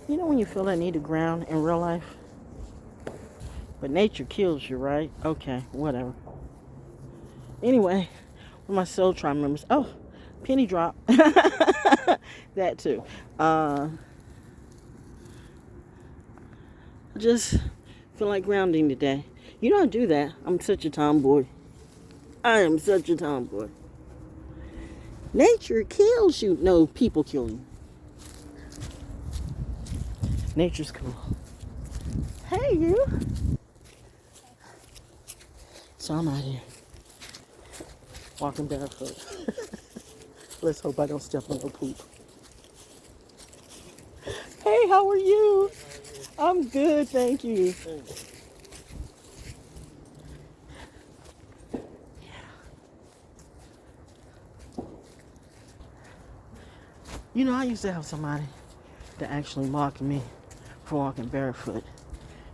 You know when you feel that need to ground in real life? But nature kills you, right? Okay, whatever. Anyway, with my soul tribe members. Oh, penny drop. That too. I just feel like grounding today. You don't do that. I'm such a tomboy. I am such a tomboy. Nature kills you. No, people kill you. Nature's cool. Hey, you. So I'm out here. Walking barefoot. Let's hope I don't step on no poop. Hey, how are you? I'm good, thank you. You know, I used to have somebody that actually mocked me for walking barefoot.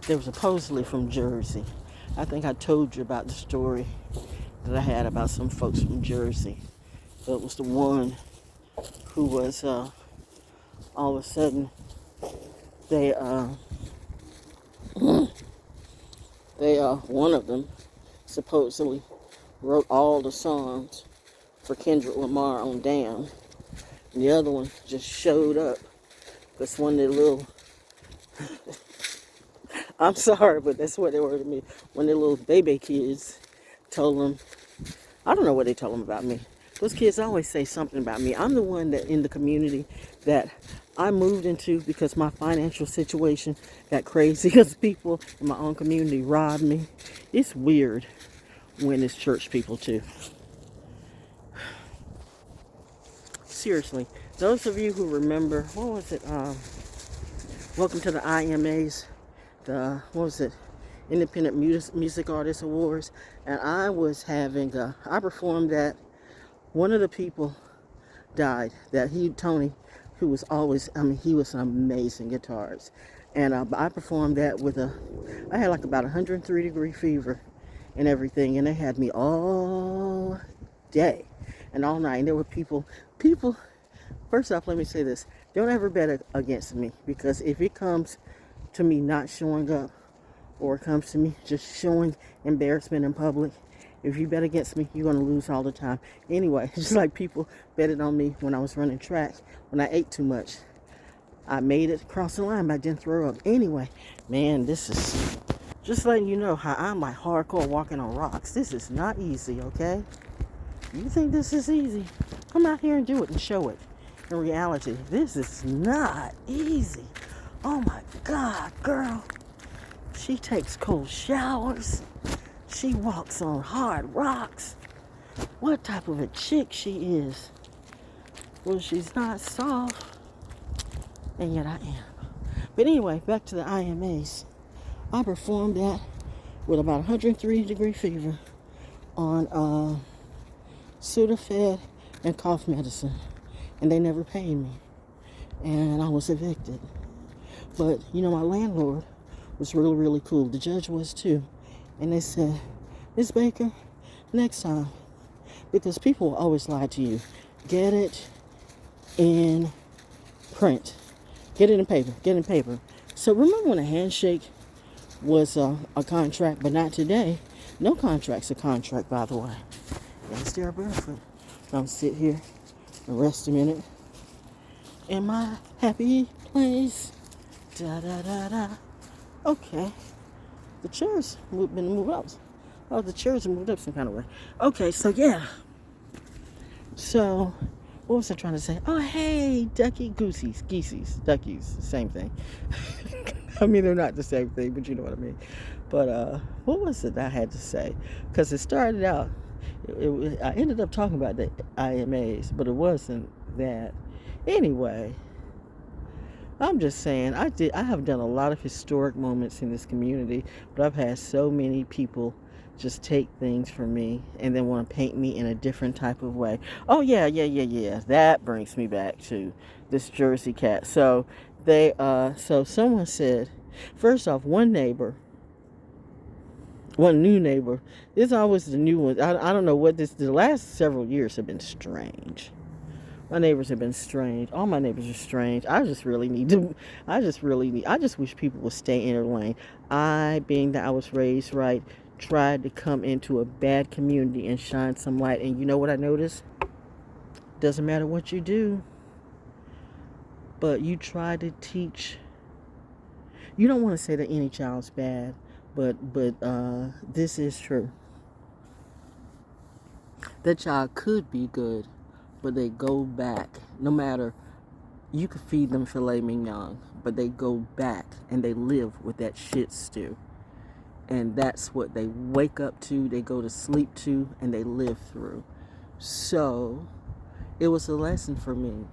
They were supposedly from Jersey. I think I told you about the story that I had about some folks from Jersey. It was the one who was all of a sudden they one of them supposedly wrote all the songs for Kendrick Lamar on Damn. And the other one just showed up because one of the little I'm sorry, but that's what they were to me. When the little baby kids told them, I don't know what they told them about me. Those kids always say something about me. I'm the one that in the community that I moved into because my financial situation got crazy because people in my own community robbed me. It's weird when it's church people too. Seriously, those of you who remember, what was it? Welcome to the IMAs. What was it? Independent Music Artist Awards. And I was having, I performed that. One of the people died. Tony, who was always, he was an amazing guitarist. And I performed that with I had like about 103-degree fever and everything. And they had me all day and all night. And there were people, first off, let me say this. Don't ever bet against me, because if it comes to me not showing up, or it comes to me just showing embarrassment in public, if you bet against me, you're going to lose all the time. Anyway, just like people betted on me when I was running track, when I ate too much. I made it across the line, but I didn't throw up. Anyway, man, this is just letting you know how I'm like hardcore walking on rocks. This is not easy, okay? You think this is easy? Come out here and do it and show it. In reality, this is not easy. Oh my God, girl. She takes cold showers. She walks on hard rocks. What type of a chick she is? Well, she's not soft, and yet I am. But anyway, back to the IMAs. I performed that with about 103-degree fever on Sudafed and cough medicine, and they never paid me, and I was evicted. But you know, my landlord was really, really cool. The judge was too. And they said, Miss Baker, next time, because people will always lie to you, get it in print. Get it in paper. Get it in paper. So remember when a handshake was a contract, but not today? No contract's a contract, by the way. Gotta stare barefoot. So I'm sit here and rest a minute in my happy place. Da da da da. Okay. The chairs been moved up. Oh, the chairs moved up some kind of way. Okay, so yeah. So, what was I trying to say? Oh, hey, ducky, goosies, geesies, duckies, same thing. I mean, they're not the same thing, but you know what I mean. But what was it I had to say? Because it started out, I ended up talking about the IMAs, but it wasn't that. Anyway, I'm just saying, I have done a lot of historic moments in this community, but I've had so many people just take things from me and then want to paint me in a different type of way. Oh yeah. That brings me back to this Jersey cat. So so someone said, first off, one new neighbor. It's always the new one. I don't know what the last several years have been strange. My neighbors have been strange. All my neighbors are strange. I just really need to. I just wish people would stay in their lane. Being that I was raised right, tried to come into a bad community and shine some light. And you know what I noticed? Doesn't matter what you do, but you try to teach. You don't want to say that any child's bad, but this is true. That child could be good, but they go back. No matter, you could feed them filet mignon, but they go back and they live with that shit stew. And that's what they wake up to, they go to sleep to, and they live through. So it was a lesson for me.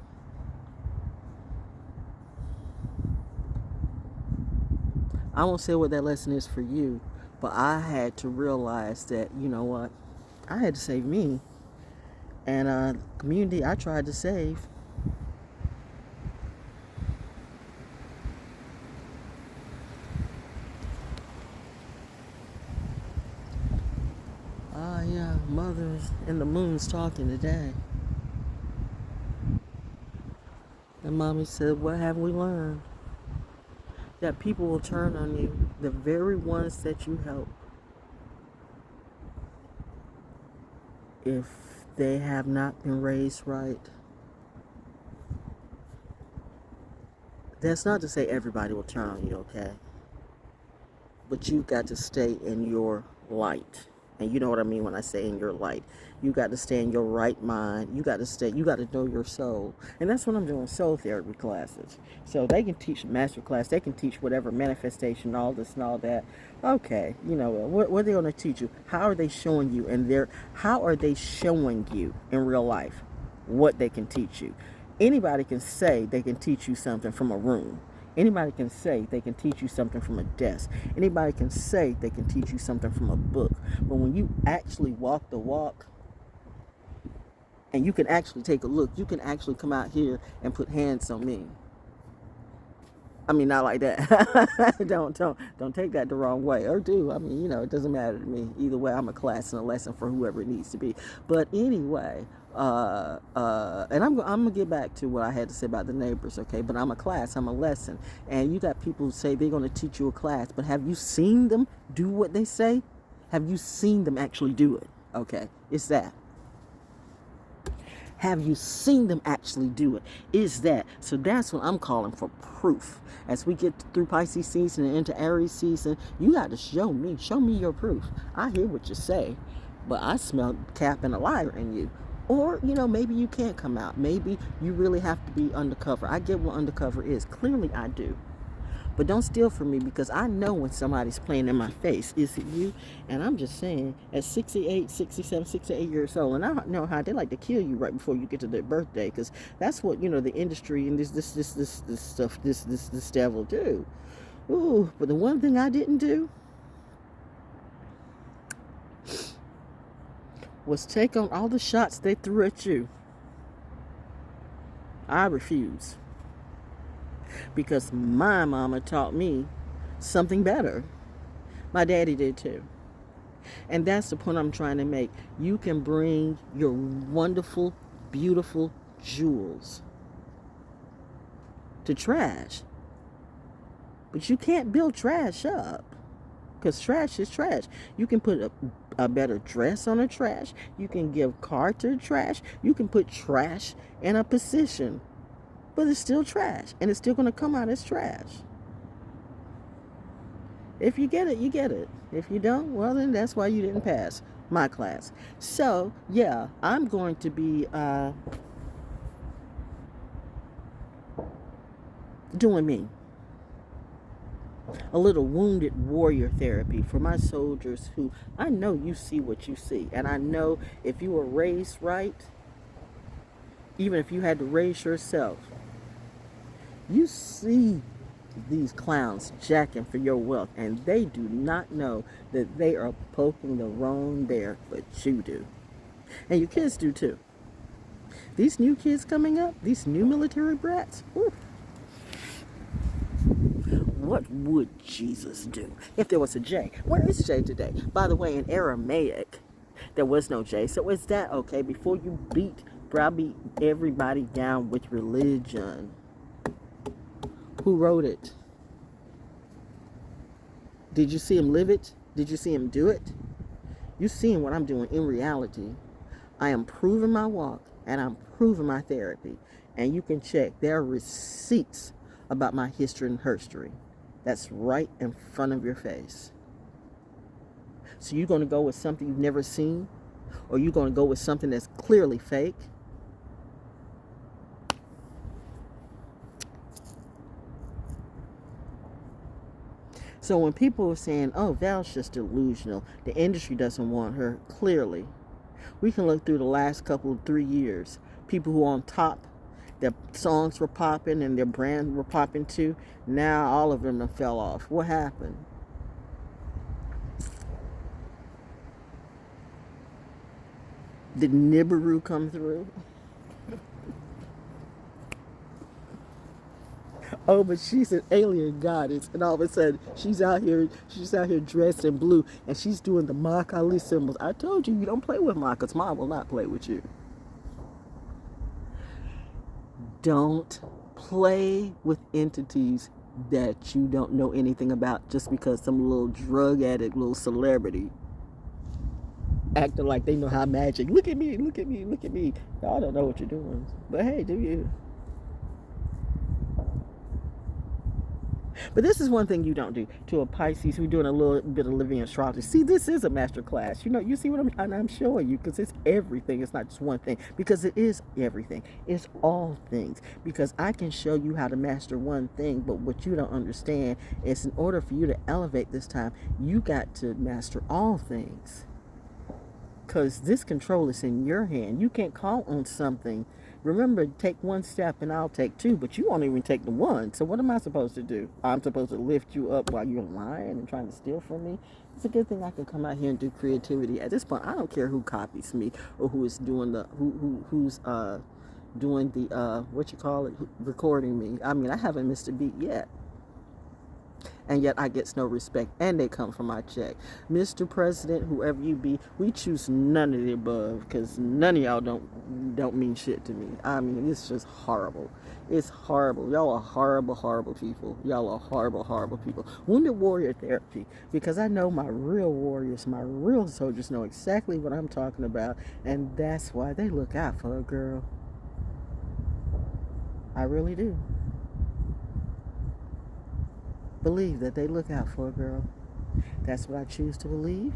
I won't say what that lesson is for you, but I had to realize that, you know what, I had to save me. And community I tried to save. Yeah, mothers and the moon's talking today. And mommy said, what have we learned? That people will turn on you, the very ones that you help, if they have not been raised right. That's not to say everybody will turn on you, okay? But you've got to stay in your light. And you know what I mean when I say in your light. You got to stay in your right mind. You got to know your soul. And that's what I'm doing, soul therapy classes. So they can teach master class. They can teach whatever manifestation, all this and all that. Okay, you know, what are they going to teach you? How are they showing you? And how are they showing you in real life what they can teach you? Anybody can say they can teach you something from a room. Anybody can say they can teach you something from a desk. Anybody can say they can teach you something from a book. But when you actually walk the walk, and you can actually take a look, you can actually come out here and put hands on me. I mean, not like that. don't take that the wrong way, or do. I mean, you know, it doesn't matter to me. Either way, I'm a class and a lesson for whoever it needs to be. But anyway, and I'm gonna get back to what I had to say about the neighbors, okay? But I'm a class, I'm a lesson, and you got people who say they're gonna teach you a class, but have you seen them do what they say? Have you seen them actually do it? Okay, it's that. Have you seen them actually do it? Is that. So that's what I'm calling for, proof. As we get through Pisces season and into Aries season, you got to show me your proof. I hear what you say, but I smell cap and a liar in you. Or, you know, maybe you can't come out. Maybe you really have to be undercover. I get what undercover is. Clearly I do. But don't steal from me, because I know when somebody's playing in my face. Is it you? And I'm just saying, at 68, 67, 68 years old, and I know how they like to kill you right before you get to their birthday, because that's what, you know, the industry and this stuff, this devil do. Ooh, but the one thing I didn't do was take on all the shots they threw at you. I refuse. Because my mama taught me something better. My daddy did too. And that's the point I'm trying to make. You can bring your wonderful, beautiful jewels to trash. But you can't build trash up. Because trash is trash. You can put a better dress on a trash. You can give car to trash. You can put trash in a position. But it's still trash, and it's still going to come out as trash. If you get it, you get it. If you don't, well, then that's why you didn't pass my class. So, yeah, I'm going to be doing me. A little wounded warrior therapy for my soldiers who, I know you see what you see. And I know if you were raised right, even if you had to raise yourself, you see these clowns jacking for your wealth, and they do not know that they are poking the wrong bear, but you do. And your kids do too. These new kids coming up, these new military brats, whew. What would Jesus do if there was a J? Where is J today? By the way, in Aramaic, there was no J. So is that okay? Before you beat browbeat everybody down with religion. Who wrote it? Did you see him live it? Did you see him do it? You seeing what I'm doing in reality. I am proving my walk and I'm proving my therapy. And you can check. There are receipts about my history and herstory. That's right in front of your face. So you're going to go with something you've never seen? Or you're going to go with something that's clearly fake? So when people are saying, oh, Val's just delusional, the industry doesn't want her, clearly, we can look through the last couple of 3 years. People who are on top, their songs were popping and their brand were popping too. Now all of them have fell off. What happened? Did Nibiru come through? Oh, but she's an alien goddess, and all of a sudden she's out here dressed in blue, and she's doing the Ma Kali symbols. I told you, you don't play with Ma, because Ma will not play with you. Don't play with entities that you don't know anything about just because some little drug addict, little celebrity acting like they know how magic. Look at me, look at me, look at me. Y'all don't know what you're doing, but hey, do you? But this is one thing you don't do to a Pisces who's doing a little bit of living astrology. See, this is a master class. You see what I'm showing you, because it's everything. It's not just one thing, because it is everything. It's all things, because I can show you how to master one thing, but what you don't understand is in order for you to elevate this time, you got to master all things. Because this control is in your hand. You can't call on something. Remember, take one step and I'll take two, but you won't even take the one. So what am I supposed to do? I'm supposed to lift you up while you're lying and trying to steal from me? It's a good thing I can come out here and do creativity. At this point, I don't care who copies me or who is doing the who's doing the recording me. I mean, I haven't missed a beat yet. And yet I get no respect, and they come from my check. Mr. President, whoever you be, we choose none of the above, because none of y'all don't mean shit to me. I mean, it's just horrible. It's horrible. Y'all are horrible, horrible people. Y'all are horrible, horrible people. Wounded warrior therapy, because I know my real warriors, my real soldiers know exactly what I'm talking about, and that's why they look out for a girl. I really do. Believe that they look out for a girl. That's what I choose to believe,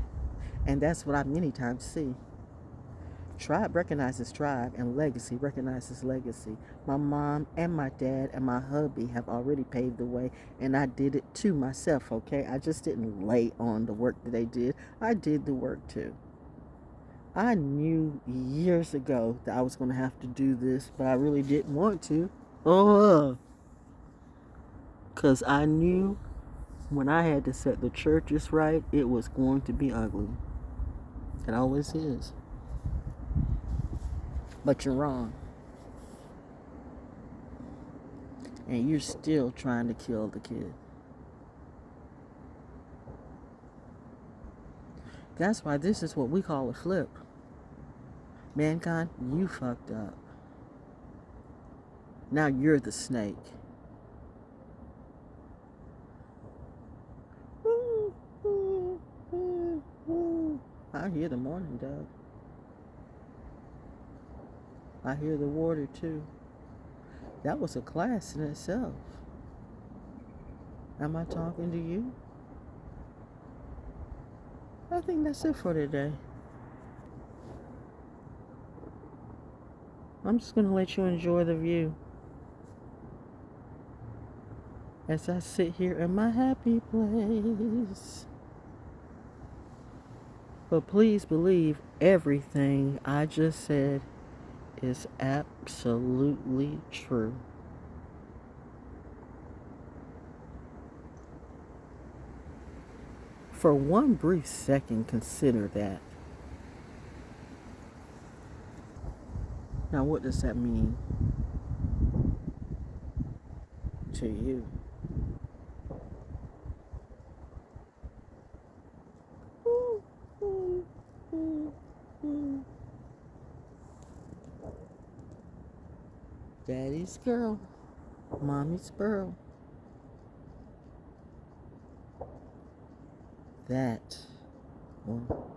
and that's what I many times see. Tribe recognizes tribe, and legacy recognizes legacy. My mom and my dad and my hubby have already paved the way, and I did it too myself, okay? I just didn't lay on the work that they did. I did the work too. I knew years ago that I was going to have to do this, but I really didn't want to. Because I knew when I had to set the churches right, it was going to be ugly. It always is. But you're wrong. And you're still trying to kill the kid. That's why this is what we call a flip. Mankind, you fucked up. Now you're the snake. I hear the morning dove. I hear the water too. That was a class in itself. Am I talking to you? I think that's it for today. I'm just going to let you enjoy the view as I sit here in my happy place. But please believe everything I just said is absolutely true. For one brief second, consider that. Now, what does that mean to you? Daddy's girl, mommy's pearl. That one.